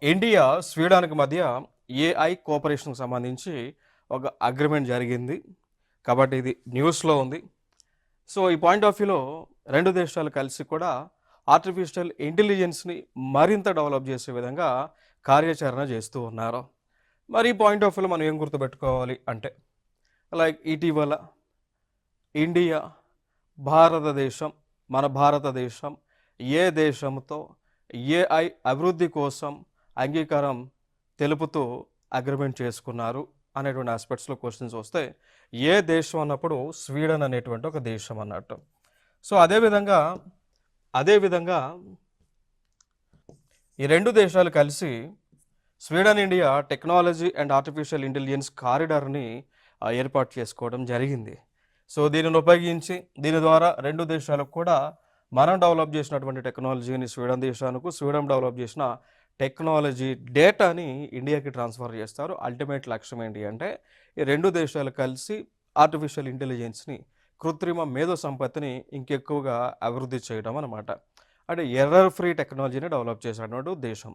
India, స్వీడన్‌కి మధ్య AI కోఆపరేషన్‌కి సంబంధించి ఒక అగ్రీమెంట్ జరిగింది. కాబట్టి ఇది న్యూస్‌లో ఉంది. సో, ఈ పాయింట్ ఆఫ్ వ్యూలో 2 దేశాలు కలిసి కూడా ఆర్టిఫిషియల్ ఇంటెలిజెన్స్‌ని మరింత డెవలప్ చేసే విధంగా కార్యాచరణ చేస్తూ ఉన్నారు. మరి ఈ పాయింట్ ఆఫ్ వ్యూలో మనం ఏం గుర్తుపెట్టుకోవాలి అంటే, లైక్ ఇటీవల ఇండియా, భారతదేశం, మన భారతదేశం ఏ దేశంతో ఏఐ అభివృద్ధి కోసం అంగీకారం తెలుపుతూ అగ్రిమెంట్ చేసుకున్నారు అనేటువంటి ఆస్పెక్ట్స్లో క్వశ్చన్స్ వస్తే ఏ దేశం అన్నప్పుడు స్వీడన్ అనేటువంటి ఒక దేశం అన్నట్టు. సో అదేవిధంగా ఈ 2 దేశాలు కలిసి Sweden India technology and artificial intelligence కారిడార్ని ఏర్పాటు చేసుకోవడం జరిగింది. సో దీనిని ఉపయోగించి దీని ద్వారా 2 దేశాలకు కూడా మనం డెవలప్ చేసినటువంటి టెక్నాలజీని స్వీడన్ దేశానికి, స్వీడన్ డెవలప్ చేసిన టెక్నాలజీ డేటాని ఇండియాకి ట్రాన్స్ఫర్ చేస్తారు. అల్టిమేట్ లక్ష్యం ఏంటి అంటే ఈ 2 దేశాలు కలిసి ఆర్టిఫిషియల్ ఇంటెలిజెన్స్ని, కృత్రిమ మేధో సంపత్తిని ఇంకెక్కువగా అభివృద్ధి చేయడం అనమాట. అంటే ఎర్రర్ ఫ్రీ టెక్నాలజీని డెవలప్ చేసినటువంటి దేశం.